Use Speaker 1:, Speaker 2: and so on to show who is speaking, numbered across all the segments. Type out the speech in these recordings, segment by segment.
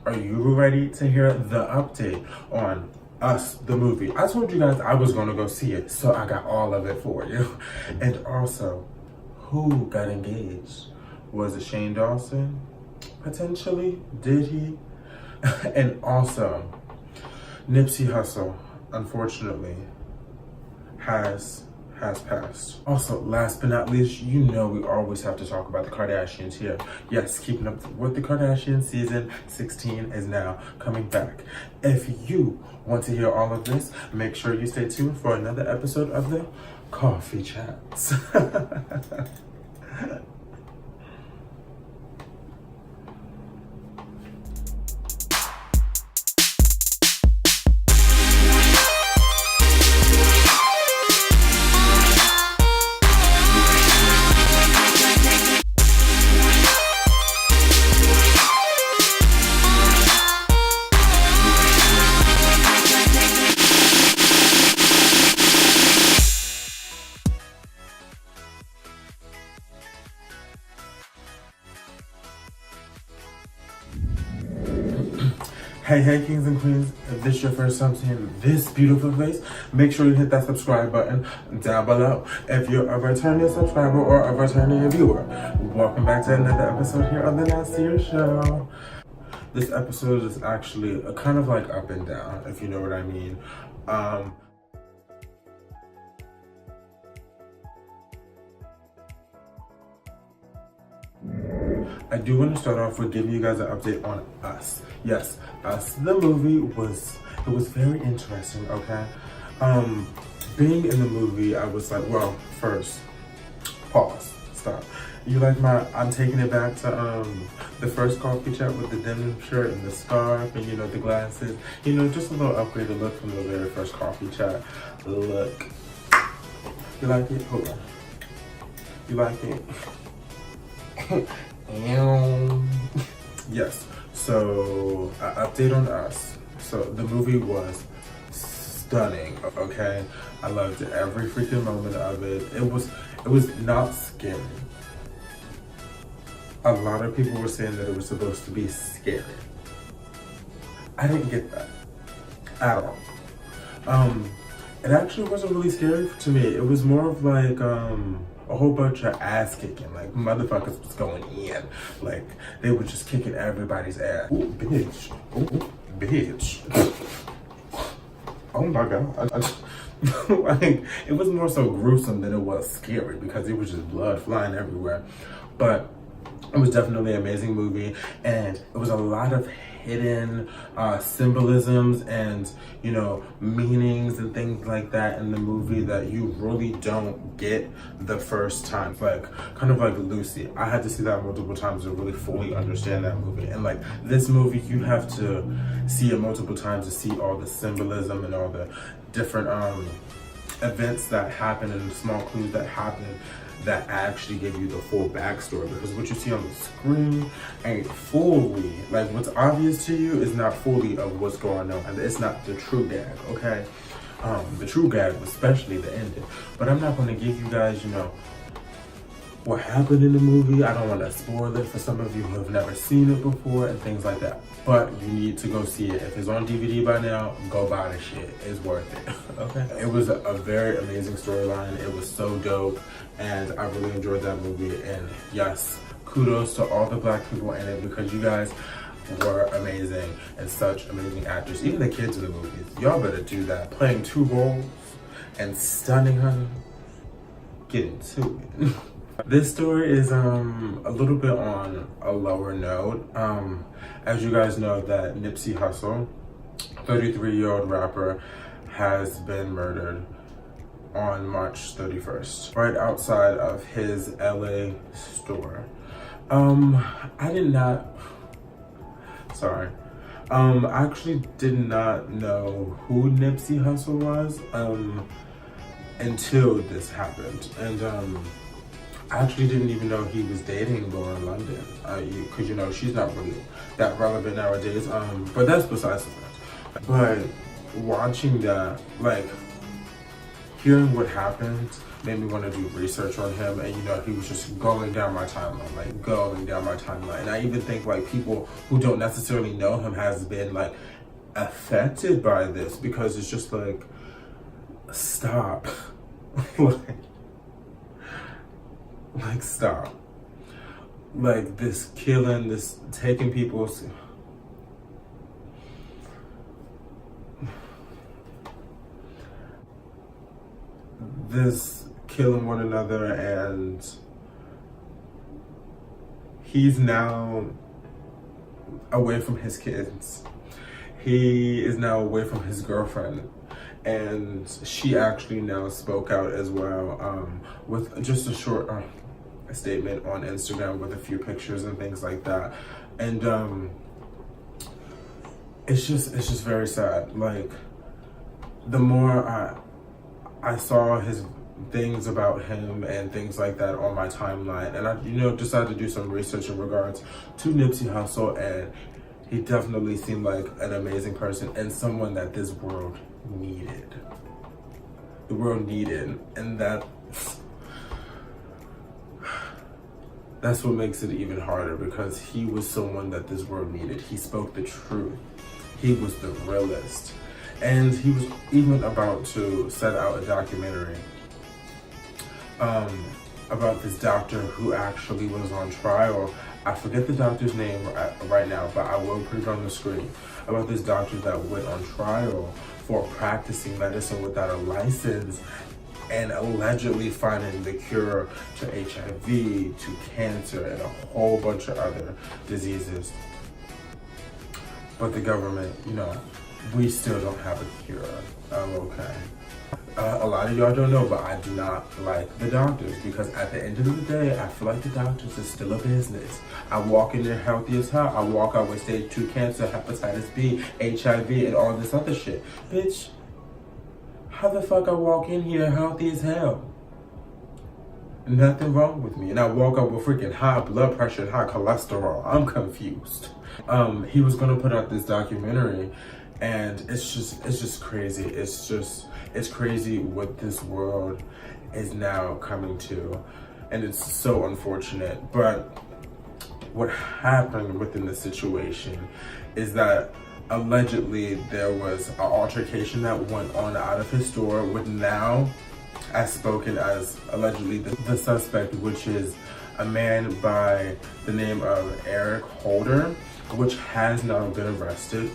Speaker 1: Are you ready to hear the update on Us, the movie? I told you guys I was gonna go see it, so I got all of it for you. And also, who got engaged? Was it Shane Dawson? Potentially. Did he? And also, Nipsey Hussle, unfortunately, has passed. Also, last but not least, you know we always have to talk about the Kardashians here. Yes, keeping up with the Kardashians, season 16 is now coming back. If you want to hear all of this, make sure you stay tuned for another episode of the Coffee Chats. Hey kings and queens, if this is your first time seeing this beautiful face, make sure you hit that subscribe button down below. If you're a returning subscriber or a returning viewer, welcome back to another episode here on the Nasir Show. This episode is actually a kind of like up and down, if you know what I mean. I do want to start off with giving you guys an update on Us. Yes, Us, the movie was very interesting, okay? Being in the movie, I was like, well, first, pause, stop. You like I'm taking it back to the first coffee chat with the denim shirt and the scarf and, you know, the glasses. You know, just a little upgraded look from the very first coffee chat look. You like it? Hold on. You like it? Yes, so update on Us. So the movie was stunning, okay? I loved every freaking moment of it. It was not scary. A lot of people were saying that it was supposed to be scary. I didn't get that at all. It actually wasn't really scary to me. It was more of like a whole bunch of ass kicking, like motherfuckers was going in, like they were just kicking everybody's ass. Ooh, bitch! Ooh, bitch! Oh my god! Like it was more so gruesome than it was scary because it was just blood flying everywhere. But it was definitely an amazing movie, and it was a lot of hidden symbolisms and, you know, meanings and things like that in the movie that you really don't get the first time. Like, kind of like Lucy. I had to see that multiple times to really fully understand that movie. And like this movie, you have to see it multiple times to see all the symbolism and all the different events that happen and the small clues that happen that actually give you the full backstory, because what you see on the screen ain't fully, like what's obvious to you is not fully of what's going on, and it's not the true gag, okay? The true gag, especially the ending. But I'm not gonna give you guys, you know, what happened in the movie. I don't want to spoil it for some of you who have never seen it before and things like that. But you need to go see it. If it's on DVD by now, go buy the shit. It's worth it. Okay. It was a very amazing storyline. It was so dope, and I really enjoyed that movie. And yes, kudos to all the black people in it, because you guys were amazing and such amazing actors. Even the kids in the movies. Y'all better do that. Playing two roles and stunning her. Getting to it. This story is a little bit on a lower note. As you guys know, that Nipsey Hussle, 33-year-old rapper, has been murdered on March 31st, right outside of his LA store. I actually did not know who Nipsey Hussle was until this happened. And I actually didn't even know he was dating Lauren London, because you know she's not really that relevant nowadays. But that's besides the point. But watching that, like hearing what happened, made me want to do research on him. And you know, he was just going down my timeline, like going down my timeline. And I even think like people who don't necessarily know him has been like affected by this, because it's just like, stop. like stop. Like this killing, this taking people's, this killing one another, and he's now away from his kids. He is now away from his girlfriend, and she actually now spoke out as well, with just a short statement on Instagram with a few pictures and things like that. And it's just very sad. Like, the more I saw his things about him and things like that on my timeline, and I, you know, decided to do some research in regards to Nipsey Hussle, and he definitely seemed like an amazing person and someone that this world needed. The world needed, and that's what makes it even harder, because he was someone that this world needed. He spoke the truth. He was the realest. And he was even about to set out a documentary about this doctor who actually was on trial. I forget the doctor's name right now, but I will put it on the screen. About this doctor that went on trial for practicing medicine without a license and allegedly finding the cure to HIV, to cancer, and a whole bunch of other diseases. But the government, you know, we still don't have a cure. Okay. A lot of y'all don't know, but I do not like the doctors, because at the end of the day, I feel like the doctors are still a business. I walk in there healthy as hell. I walk out with stage 2 cancer, hepatitis B, HIV, and all this other shit. Bitch, how the fuck I walk in here healthy as hell? Nothing wrong with me. And I walk out with freaking high blood pressure and high cholesterol. I'm confused. He was gonna put out this documentary, and it's just crazy. It's crazy what this world is now coming to, and it's so unfortunate. But what happened within the situation is that allegedly there was an altercation that went on out of his store with now, as spoken as allegedly the suspect, which is a man by the name of Eric Holder, which has now been arrested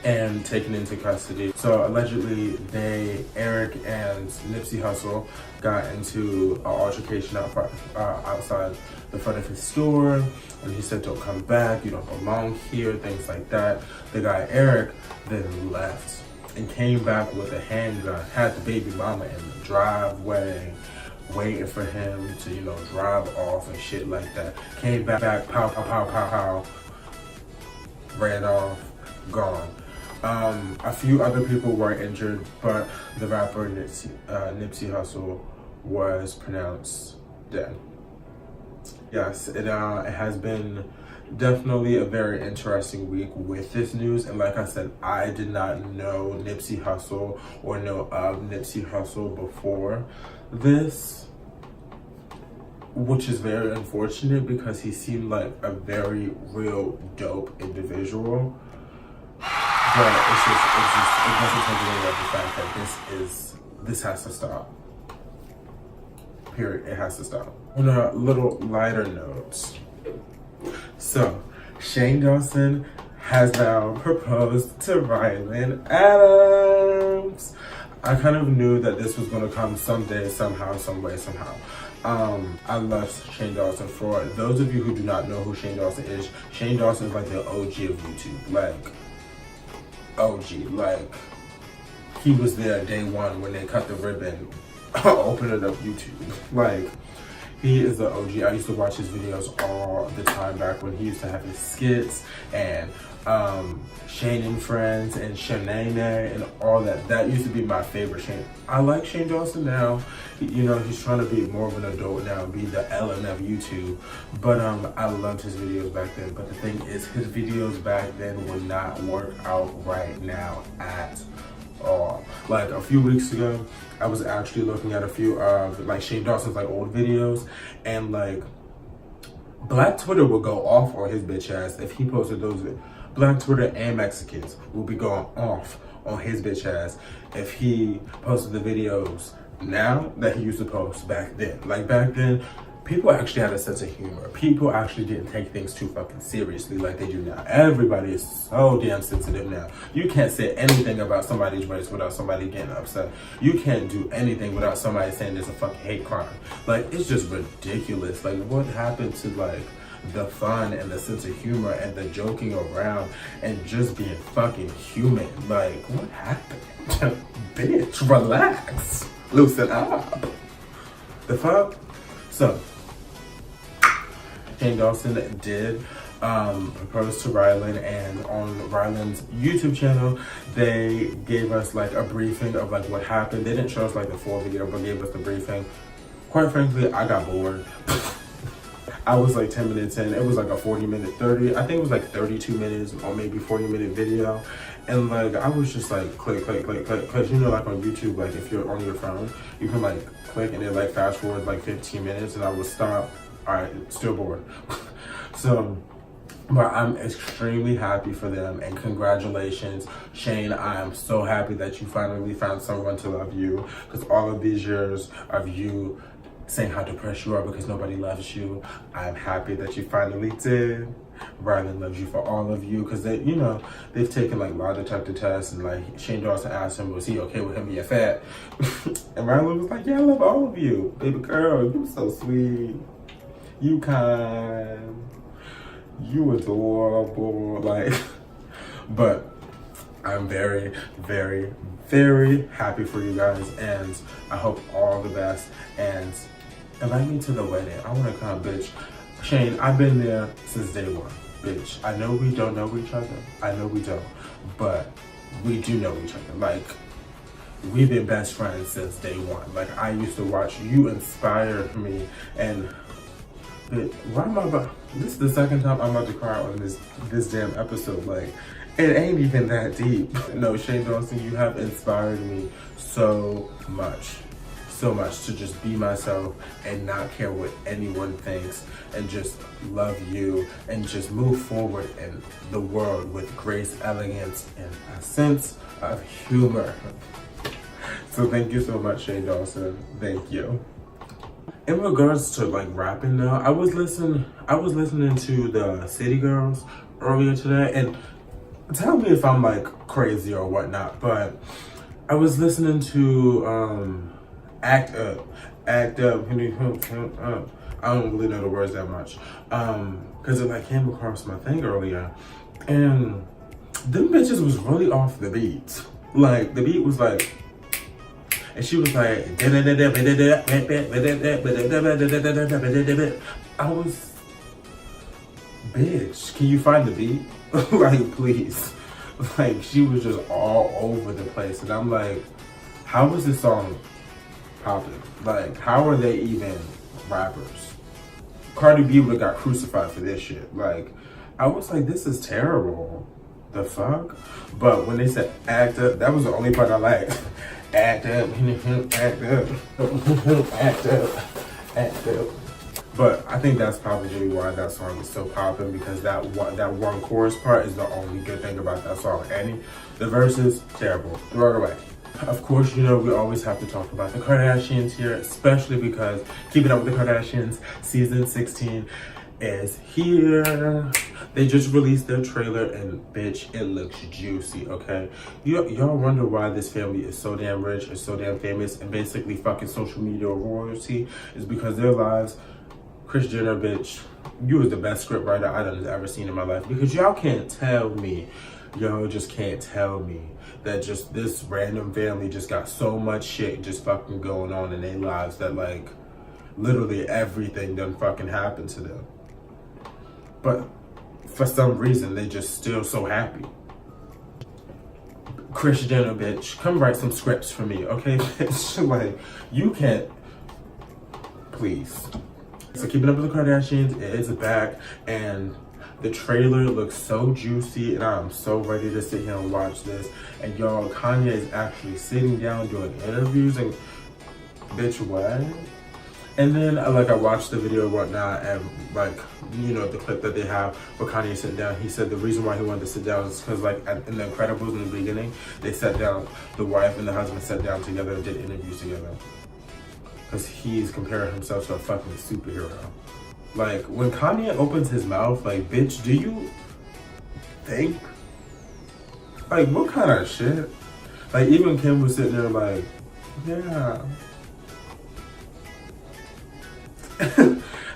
Speaker 1: and taken into custody. So allegedly Eric and Nipsey Hussle got into an altercation outside the front of his store, and he said, don't come back, you don't belong here, things like that. The guy Eric then left and came back with a handgun, had the baby mama in the driveway, waiting for him to, you know, drive off and shit like that. Came back, pow, pow, pow, pow, pow, ran off, gone. A few other people were injured, but the rapper Nipsey Hussle was pronounced dead. Yes, it has been definitely a very interesting week with this news. And like I said, I did not know Nipsey Hussle or know of Nipsey Hussle before this, which is very unfortunate, because he seemed like a very real dope individual. But it doesn't take away the fact that this has to stop. Period. It has to stop. On a little lighter note, so Shane Dawson has now proposed to Rylan Adams. I kind of knew that this was going to come someday, somehow, some way, somehow. I love Shane Dawson. For those of you who do not know who Shane Dawson is like the OG of YouTube. Like, OG. Like, he was there day one when they cut the ribbon, opening up YouTube. Like, he is the OG. I used to watch his videos all the time back when he used to have his skits and Shane and Friends and Shanae and all that. That used to be my favorite Shane. I like Shane Dawson now. You know, he's trying to be more of an adult now, be the Ellen of YouTube. But I loved his videos back then. But the thing is, his videos back then would not work out right now at all. Like a few weeks ago, I was actually looking at a few of like Shane Dawson's like old videos, and like Black Twitter would go off on his bitch ass if he posted those. Black Twitter and Mexicans will be going off on his bitch ass if he posted the videos now that he used to post back then. Like back then, people actually had a sense of humor. People actually didn't take things too fucking seriously like they do now. Everybody is so damn sensitive now. You can't say anything about somebody's race without somebody getting upset. You can't do anything without somebody saying there's a fucking hate crime. Like, it's just ridiculous. Like, what happened to like the fun and the sense of humor and the joking around and just being fucking human? Like, what happened? Bitch, relax. Loosen up. The fuck? So, Shane Dawson did propose to Rylan, and on Rylan's YouTube channel, they gave us like a briefing of like what happened. They didn't show us like the full video, but gave us the briefing. Quite frankly, I got bored. I was like 10 minutes in. It was like a 40-minute, I think it was like 32 minutes or maybe 40-minute video. And like, I was just like, click, click, click, click. Cause you know, like on YouTube, like if you're on your phone, you can like click and then like fast forward like 15 minutes and I would stop. All right, still bored. So, but I'm extremely happy for them and congratulations, Shane. I am so happy that you finally found someone to love you, because all of these years of you saying how depressed you are because nobody loves you, I'm happy that you finally did. Rylan loves you for all of you, because they, you know, they've taken like lie detector tests, and like Shane Dawson asked him, was he okay with him being fat? And Rylan was like, yeah, I love all of you. Baby girl, you so sweet. You kind. You adorable. Like, but I'm very, very, very happy for you guys, and I hope all the best. And invite me to the wedding. I want to come, bitch. Shane, I've been there since day one, bitch. I know we don't know each other. I know we don't, but we do know each other. Like, we've been best friends since day one. Like, I used to watch you, inspired me, and bitch, why am I about? This is the second time I'm about to cry on this damn episode. Like, it ain't even that deep. No, Shane Dawson, you have inspired me so much to just be myself and not care what anyone thinks, and just love you and just move forward in the world with grace, elegance, and a sense of humor. So thank you so much, Shane Dawson. Thank you. In regards to like rapping now, I was listening to the City Girls earlier today, and tell me if I'm like crazy or whatnot, but I was listening to Act Up. I don't really know the words that much, because it like came across my thing earlier, and them bitches was really off the beat. Like, the beat was like, and she was like, I was, bitch, can you find the beat? Like, please. Like, she was just all over the place, and I'm like, how is this song popping? Like, how are they even rappers? Cardi B would have got crucified for this shit. Like, I was like, this is terrible. The fuck? But when they said act up, that was the only part I liked. Act up, act up, act up, act up. But I think that's probably why that song is so popping, because that one chorus part is the only good thing about that song. The verses, terrible. Throw it away. Of course, you know, we always have to talk about the Kardashians here, especially because Keeping Up with the Kardashians season 16 is here. They just released their trailer, and bitch, it looks juicy, okay? Y'all wonder why this family is so damn rich, is so damn famous, and basically fucking social media royalty, is because their lives. Kris Jenner, bitch, you was the best script writer I've ever seen in my life, because y'all can't tell me, y'all just can't tell me that just this random family just got so much shit just fucking going on in their lives that like literally everything done fucking happened to them. But for some reason, they just still so happy. Kris Jenner, bitch, come write some scripts for me, okay, bitch? Like, you can't, please. So Keeping Up with the Kardashians is back, and The trailer looks so juicy, and I'm so ready to sit here and watch this. And y'all, Kanye is actually sitting down doing interviews, and bitch, what? And then, like, I watched the video and whatnot, and, like, you know, the clip that they have where Kanye sitting down, he said the reason why he wanted to sit down is because, like, in The Incredibles in the beginning, they sat down, the wife and the husband sat down together and did interviews together. Because he's comparing himself to a fucking superhero. Like, when Kanye opens his mouth, like, bitch, do you think? Like, what kind of shit? Like, even Kim was sitting there like, yeah.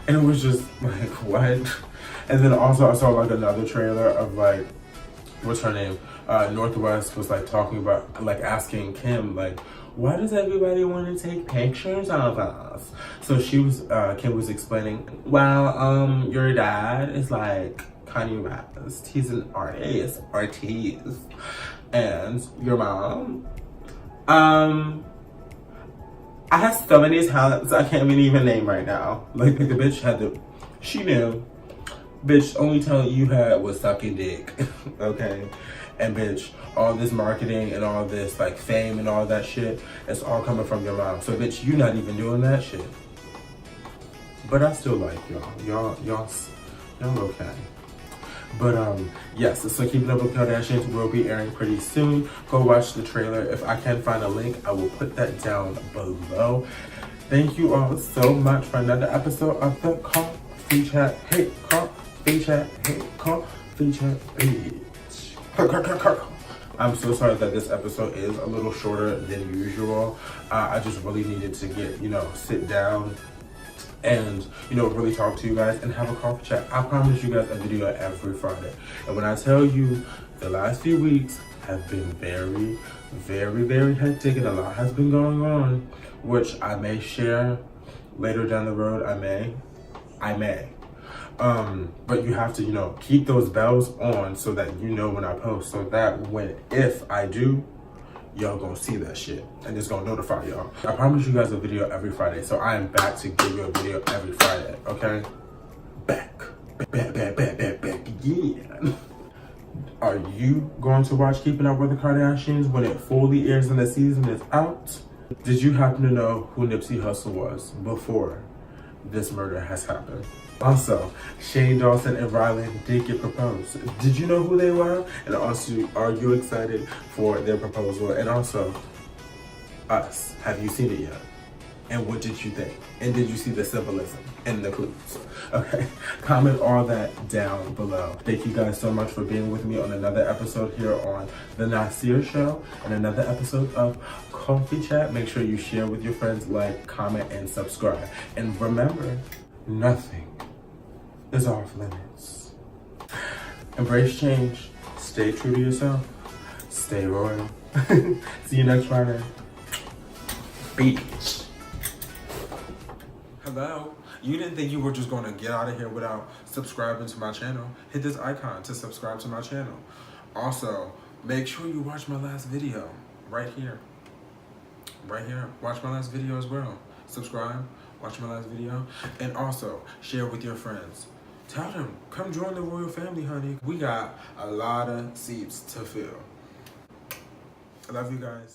Speaker 1: And it was just like, what? And then also I saw like another trailer of like, what's her name? Northwest was like talking about, like asking Kim, like, why does everybody want to take pictures of us? So she was, Kim was explaining, well, your dad is like Kanye West. He's an artist. And your mom, I have so many talents I can't even name right now. Like the bitch had to, she knew. Bitch, only talent you had was sucking dick, okay? And bitch, all this marketing and all this like fame and all that shit, it's all coming from your mom. So bitch, you not even doing that shit. But I still like y'all. Y'all okay. But yes, so Keeping Up with Kardashians will be airing pretty soon. Go watch the trailer. If I can find a link, I will put that down below. Thank you all so much for another episode of the Coffee Chat. Hey, Coffee Chat. Hey, Coffee Chat. Bitch. I'm so sorry that this episode is a little shorter than usual. I just really needed to get, you know, sit down and, you know, really talk to you guys and have a coffee chat. I promise you guys a video every Friday. And when I tell you, the last few weeks have been very, very, very hectic, and a lot has been going on, which I may share later down the road. I may. But you have to, you know, keep those bells on so that you know when I post, so that if I do, y'all gonna see that shit and it's gonna notify y'all. I promise you guys a video every Friday, so I am back to give you a video every Friday, okay? Back, yeah. Are you going to watch Keeping Up with the Kardashians when it fully airs and the season is out? Did you happen to know who Nipsey Hussle was before this murder has happened? Also, Shane, Dawson, and Rylan did get proposed. Did you know who they were? And also, are you excited for their proposal? And also, us. Have you seen it yet? And what did you think? And did you see the symbolism and the clues? Okay, comment all that down below. Thank you guys so much for being with me on another episode here on The Nasir Show and another episode of Coffee Chat. Make sure you share with your friends, like, comment, and subscribe. And remember, nothing is off limits. Embrace change. Stay true to yourself. Stay royal. See you next Friday. Beach. Hello? You didn't think you were just going to get out of here without subscribing to my channel? Hit this icon to subscribe to my channel. Also, make sure you watch my last video right here. Right here. Watch my last video as well. Subscribe. Watch my last video. And also, share with your friends. Tell them, come join the royal family, honey. We got a lot of seats to fill. I love you guys.